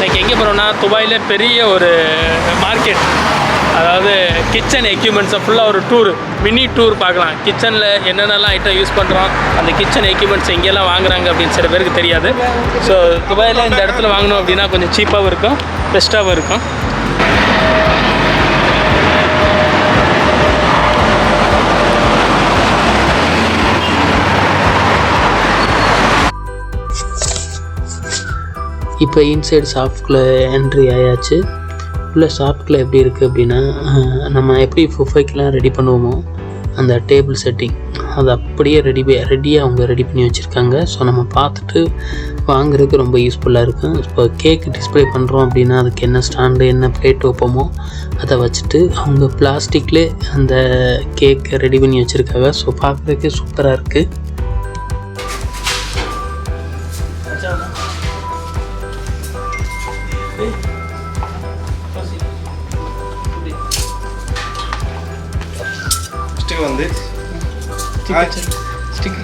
இன்னைக்கு எங்கே போகிறோம்னா துபாயில் பெரிய ஒரு மார்க்கெட், அதாவது கிச்சன் எக்யூப்மெண்ட்ஸை ஃபுல்லாக ஒரு டூர், மினி டூர் பார்க்கலாம். கிச்சனில் என்னென்னலாம் ஐட்டம் யூஸ் பண்ணுறோம், அந்த கிச்சன் எக்யூப்மெண்ட்ஸ் எங்கெல்லாம் வாங்குறாங்க அப்படின்னு சில பேருக்கு தெரியாது. ஸோ துபாயில் இந்த இடத்துல வாங்கணும் அப்படின்னா கொஞ்சம் சீப்பாகவும் இருக்கும், பெஸ்ட்டாகவும் இருக்கும். இப்போ இன்சைடு ஷாப்குள்ளே என்ட்ரி ஆயாச்சு. உள்ள ஷாப்குள்ளே எப்படி இருக்குது அப்படின்னா, நம்ம எப்படி ஃபுஃபைக்கெலாம் ரெடி பண்ணுவோமோ அந்த டேபிள் செட்டிங் அது அப்படியே ரெடியாக அவங்க ரெடி பண்ணி வச்சுருக்காங்க. ஸோ நம்ம பார்த்துட்டு வாங்குறதுக்கு ரொம்ப யூஸ்ஃபுல்லாக இருக்கும். இப்போ கேக் டிஸ்பிளே பண்ணுறோம் அப்படின்னா அதுக்கு என்ன ஸ்டாண்டு என்ன பிளேட் வைப்போமோ அதை வச்சுட்டு அவங்க பிளாஸ்டிக்லேயே அந்த கேக்கை ரெடி பண்ணி வச்சுருக்காங்க. ஸோ பார்க்குறதுக்கு சூப்பராக இருக்குது. On this stick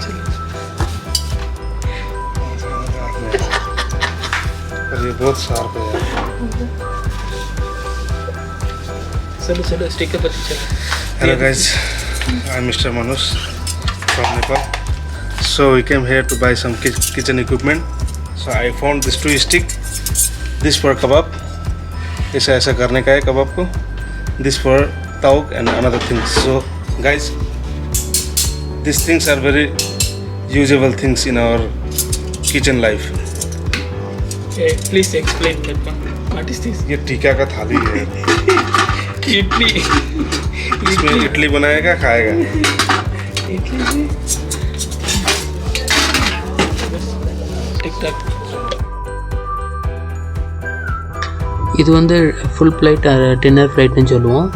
ये बहुत शार्प है यार. चलो स्टिकर पर चलो. Hello guys, I'm Mr. Manus from Nepal. So we came here to buy some kitchen equipment. So I found this 2 stick. This for kebab. ऐसा करने का है कबाब को. This for tauk and another things. So guys, these things are very usable things in our kitchen life. Okay, please explain that one. What is this? ये टीका का थाली है. इडली. इसमें इडली बनाएगा खाएगा. इडली में टिक टाक. இது வந்து ஃபுல் பிளேட் டின்னர் பிளேட்னு சொல்லுவோம்.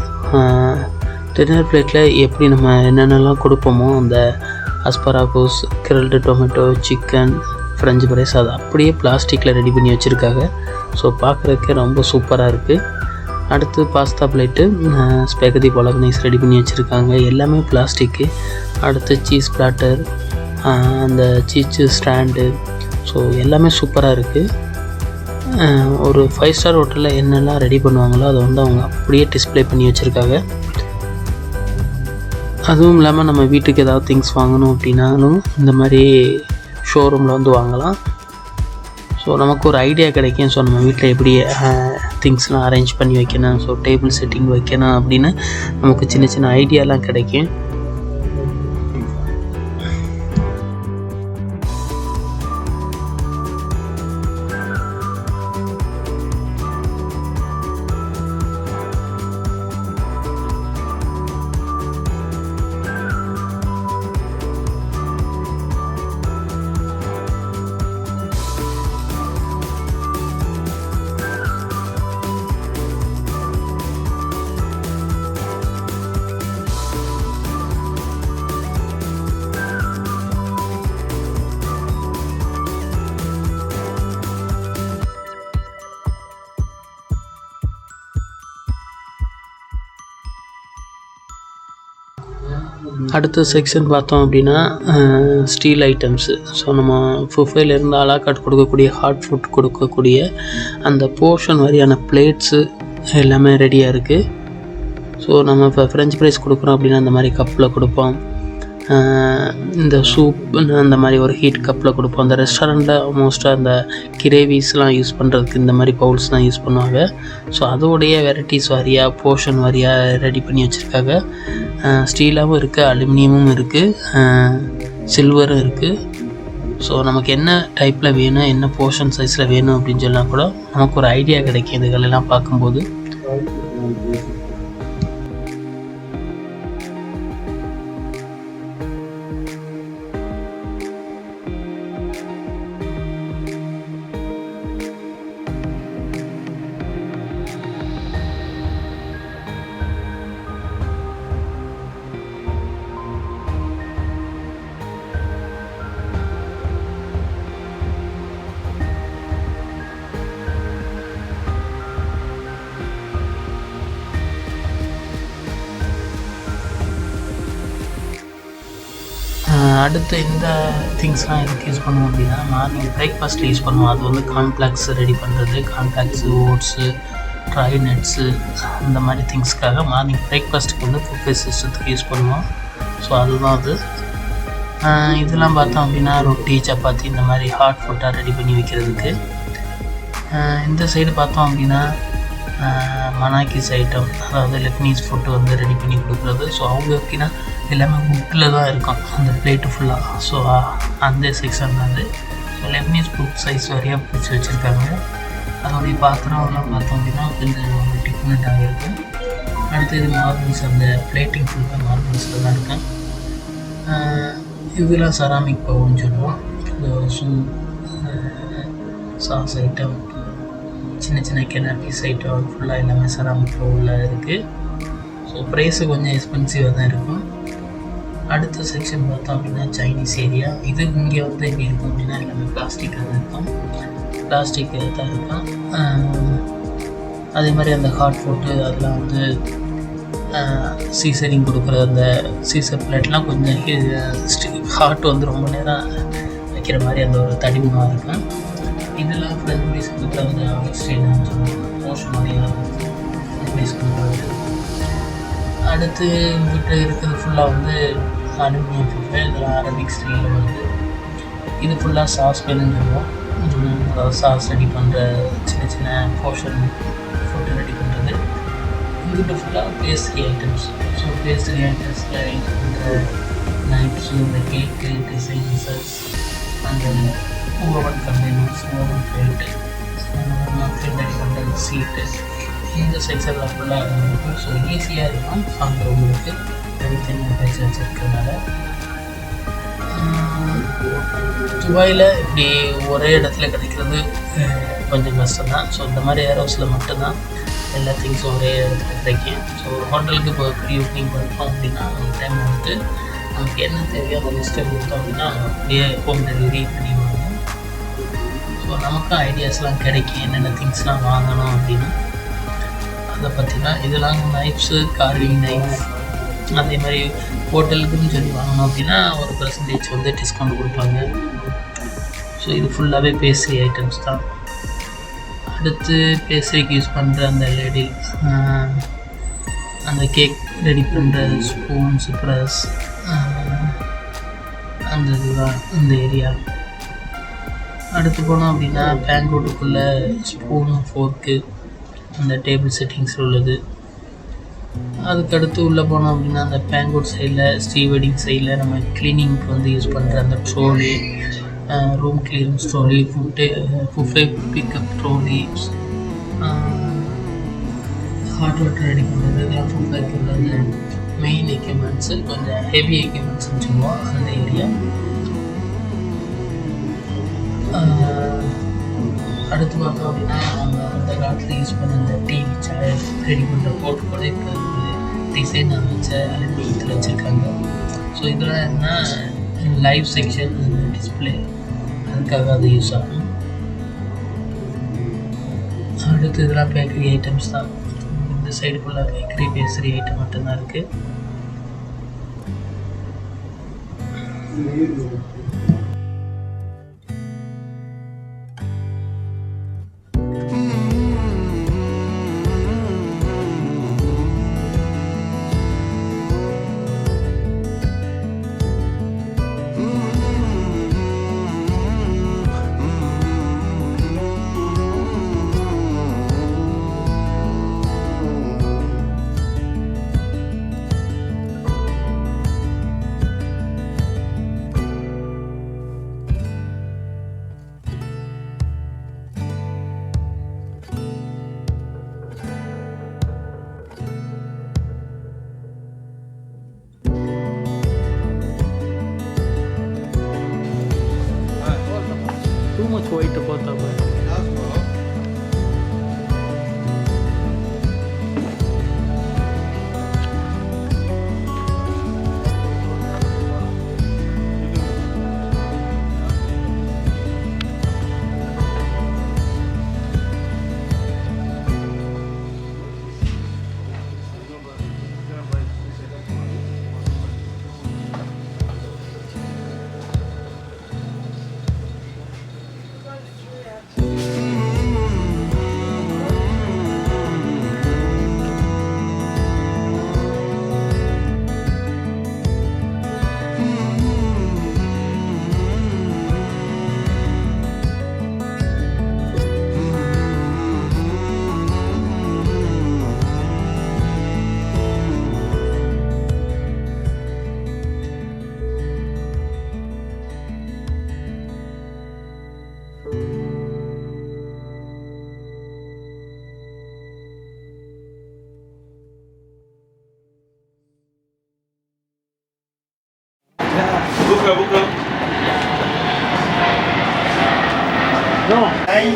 டின்னர் பிளேட்டில் எப்படி நம்ம என்னென்னலாம் கொடுப்போமோ அந்த asparagus, grilled tomato, chicken, French fries அது அப்படியே பிளாஸ்டிக்கில் ரெடி பண்ணி வச்சுருக்காங்க. ஸோ பார்க்குறதுக்கே ரொம்ப சூப்பராக இருக்குது. அடுத்து பாஸ்தா பிளேட்டு, ஸ்பெகதி பொலக்னைஸ் ரெடி பண்ணி வச்சுருக்காங்க, எல்லாமே பிளாஸ்டிக்கு. அடுத்து சீஸ் பிளாட்டர், அந்த சீஸு ஸ்டாண்டு, ஸோ எல்லாமே சூப்பராக இருக்குது. ஒரு 5 ஸ்டார் ஹோட்டலில் என்னெல்லாம் ரெடி பண்ணுவாங்களோ அதை வந்து அவங்க அப்படியே டிஸ்பிளே பண்ணி வச்சுருக்காங்க. அதுவும் இல்லாமல் நம்ம வீட்டுக்கு ஏதாவது திங்ஸ் வாங்கணும் அப்படின்னாலும் இந்த மாதிரி ஷோரூமில் வந்து வாங்கலாம். ஸோ நமக்கு ஒரு ஐடியா கிடைக்கும். ஸோ நம்ம வீட்டில் எப்படி திங்ஸ்லாம் அரேஞ்ச் பண்ணி வைக்கணும், ஸோ டேபிள் செட்டிங் வைக்கணும் அப்படின்னு நமக்கு சின்ன சின்ன ஐடியாலாம் கிடைக்கும். அடுத்த செக்ஷன் பார்த்தோம் அப்படின்னா ஸ்டீல் ஐட்டம்ஸு. ஸோ நம்ம ஃபுஃபேலேருந்து அலாக்காட் கொடுக்கக்கூடிய ஹாட் ஃபுட் கொடுக்கக்கூடிய அந்த போர்ஷன் மாதிரியான பிளேட்ஸு எல்லாமே ரெடியாக இருக்குது. ஸோ நம்ம இப்போ ஃப்ரெஞ்ச் ஃப்ரைஸ் கொடுக்குறோம் அப்படின்னா அந்த மாதிரி கப்பில் கொடுப்போம். இந்த சூப் அந்த மாதிரி ஒரு ஹீட் கப்பில் கொடுப்போம். அந்த ரெஸ்டாரண்ட்டில் மோஸ்ட்டாக அந்த கிரேவிஸ்லாம் யூஸ் பண்ணுறதுக்கு இந்த மாதிரி பவுல்ஸ் தான் யூஸ் பண்ணுவாங்க. ஸோ அதோடைய வெரைட்டிஸ் வாரியாக போர்ஷன் வாரியாக ரெடி பண்ணி வச்சுருக்காங்க. ஸ்டீலாகவும் இருக்குது, அலுமினியமும் இருக்குது, சில்வரும் இருக்குது. ஸோ நமக்கு என்ன டைப்பில் வேணும், என்ன போர்ஷன் சைஸில் வேணும் அப்படின்னு சொன்னால் கூட நமக்கு ஒரு ஐடியா கிடைக்கும் இதுகளெல்லாம் பார்க்கும்போது. அடுத்து இந்த திங்ஸ்லாம் எதுக்கு யூஸ் பண்ணுவோம் அப்படின்னா, மார்னிங் பிரேக்ஃபாஸ்ட்டில் யூஸ் பண்ணுவோம். அது வந்து கார்ன்ஃப்ளாக்ஸ் ரெடி பண்ணுறது, கார்ன்ஃப்ளாக்ஸு, ஓட்ஸு, ட்ரை நட்ஸு, அந்த மாதிரி திங்ஸ்க்காக மார்னிங் பிரேக்ஃபாஸ்ட்டுக்கு வந்து புஃபே சிஸ்டத்துக்கு யூஸ் பண்ணுவோம். ஸோ அதுதான் அது. இதெல்லாம் பார்த்தோம் அப்படின்னா ரொட்டி, சப்பாத்தி இந்த மாதிரி ஹாட் ஃபுட்டாக ரெடி பண்ணி வைக்கிறதுக்கு. இந்த சைடு பார்த்தோம் அப்படின்னா மனாக்கிஸ் ஐட்டம், அதாவது லெப்னீஸ் ஃபுட்டு வந்து ரெடி பண்ணி கொடுக்குறது. ஸோ அவங்க எப்படின்னா எல்லாமே வுட்டில் தான் இருக்கும் அந்த பிளேட்டு ஃபுல்லாக. ஸோ அந்த செக்ஷன் தான் அது. ஸோ லெப்னீஸ் ஃபுட் சைஸ் வரையாக பிடிச்சி வச்சுருக்காங்க. அதோடைய பாத்திரம்லாம் பார்த்தோம் அப்படின்னா கொஞ்சம் டிஃப்ரெண்ட்டாக இருக்கும். அடுத்தது மார்பிள்ஸ், அந்த பிளேட்டிங் ஃபுல்லாக மார்பிள்ஸில் தான் இருக்கும். இதெல்லாம் செராமிக் பவுல்னு சொல்லுவோம். சூப், சாஸ் ஐட்டம், சின்ன சின்ன கெனாபீஸ் ஐட்டம் ஃபுல்லாக எல்லாமே செராமிக் பவுலில் இருக்குது. ஸோ ப்ரைஸு கொஞ்சம் எக்ஸ்பென்சிவாக தான் இருக்கும். அடுத்த செக்ஷன் பார்த்தோம் அப்படின்னா சைனீஸ் ஏரியா. இது இங்கே வந்து எப்படி இருக்கும் அப்படின்னா எல்லாமே பிளாஸ்டிக்காக தான் இருக்கும், பிளாஸ்டிக்காக தான் இருக்கும். அதே மாதிரி அந்த ஹாட் ஃபுட்டு அதெல்லாம் வந்து சீசரிங் கொடுக்குற அந்த சீசர் பிளேட்லாம் கொஞ்சம் ஹாட் வந்து ரொம்ப நேரம் வைக்கிற மாதிரி அந்த ஒரு தடிமனாக இருக்கும். இதெல்லாம் ஃப்ரெண்ட் ப்ரைஸ் கொடுக்குறது ஆஸ்திரேலியான்னு சொல்லுவாங்க, மோஸ்ட் நிறையா ப்ரைஸ் கொடுக்குறது. அடுத்து இங்கிட்ட இருக்கிறது ஃபுல்லாக வந்து அலுமினியம் ஃபுட்டு, இதெல்லாம் அரபிக் ஸ்டைலில் வருது. இது ஃபுல்லாக சாஸ் பேனுன்னு சொல்லுவோம். அதாவது சாஸ் ரெடி பண்ணுற சின்ன சின்ன போர்ஷன் ஃபுட்டு ரெடி பண்ணுறது. இங்கிட்ட ஃபுல்லாக பேஸ்ட்ரி ஐட்டம்ஸ். ஸோ பேஸ்ட்ரி ஐட்டம்ஸில் யூஸ் பண்ணுற நைப்ஸு, இந்த கேக்கு, டிசைன்சஸ், அந்த oven containers, oven plate, muffin ready பண்ணுற சீட்டு, இந்த செக்ஷனில் ஃபுல்லாக இருக்கும். ஸோ ஈஸியாக இருக்கும் வாங்குறவங்களுக்கு, தனித்தனியாக பேசி வச்சுருக்கிறதுனால. துபாயில் இப்படி ஒரே இடத்துல கிடைக்கிறது கொஞ்சம் கஷ்டம்தான். ஸோ இந்த மாதிரி ஏரோஸில் மட்டும்தான் எல்லா திங்ஸும் ஒரே இடத்துல கிடைக்கும். ஸோ ஒரு ஹோட்டலுக்கு இப்போ ப்ரீ புக்கிங் பண்ணுறோம் அப்படின்னா அந்த டைம் வந்துட்டு நமக்கு என்ன தேவையோ அந்த லிஸ்ட்டை கொடுத்தோம் அப்படின்னா அப்படியே ஹோம் டெலிவரி பண்ணிடுவாங்க. ஸோ நமக்கும் ஐடியாஸ்லாம் கிடைக்கும் என்னென்ன திங்ஸ்லாம் வாங்கணும் அப்படின்னு. அதை பற்றி தான் இதெல்லாம் நைஃப்ஸு, கார்விங் நைஃப், அதே மாதிரி ஹோட்டலுக்குன்னு சொல்லி வாங்கணும் அப்படின்னா ஒரு % வந்து டிஸ்கவுண்ட் கொடுப்பாங்க. ஸோ இது ஃபுல்லாகவே பேஸ்ட்ரி ஐட்டம்ஸ் தான். அடுத்து பேஸ்ட்ரிக்கு யூஸ் பண்ணுற அந்த லேடில், அந்த கேக் ரெடி பண்ணுற ஸ்பூன்ஸ், ப்ரஷ், அந்த இதுதான் இந்த ஏரியா. அடுத்து போனோம் அப்படின்னா பேங்கோட்டுக்குள்ளே ஸ்பூனு, ஃபோர்க்கு, அந்த டேபிள் செட்டிங்ஸில் உள்ளது. அதுக்கடுத்து உள்ளே போனோம் அப்படின்னா அந்த பேங்கோட் சைடில், ஸ்டீவெட்டிங் சைடில் நம்ம க்ளீனிங்க்கு வந்து யூஸ் பண்ணுற அந்த trolley, room clearance trolley, buffet pickup trolley, hot water ready பண்ணுறது, இதெல்லாம் புஃபேக்கு உள்ளது மெயின் எக்யூப்மெண்ட்ஸு, கொஞ்சம் ஹெவி எக்யூப்மெண்ட்ஸ்ன்னு சொல்லுவோம் அந்த ஏரியா. அடுத்து பார்த்தோம் அப்படின்னா நம்ம அந்த காலத்தில் யூஸ் பண்ண அந்த டிவி சேர் ரெடி பண்ணுற போட்டு கூட இப்போ டிசைனாக வச்ச அலுமினியத்தில் வச்சுருக்காங்க. ஸோ இதெல்லாம் என்ன லைவ் செக்ஷன் டிஸ்பிளே, அதுக்காக அது யூஸ் ஆகும். அடுத்து இதெல்லாம் பேக்கரி ஐட்டம்ஸ் தான். இந்த சைடு ஃபுல்லாக பேக்கரி பேஸ்ட்ரி ஐட்டம் மட்டும்தான் இருக்குது. Too much white about that one.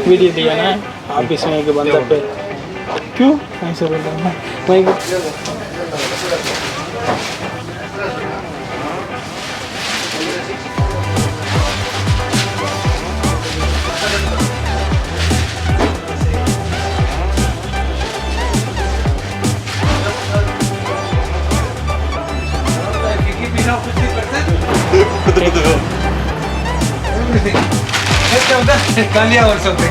Video लिया ना ऑफिस में एक बंदा पे क्यों ऐसे बोल रहा हूँ वही Everything. Let's have that. Kalia or something.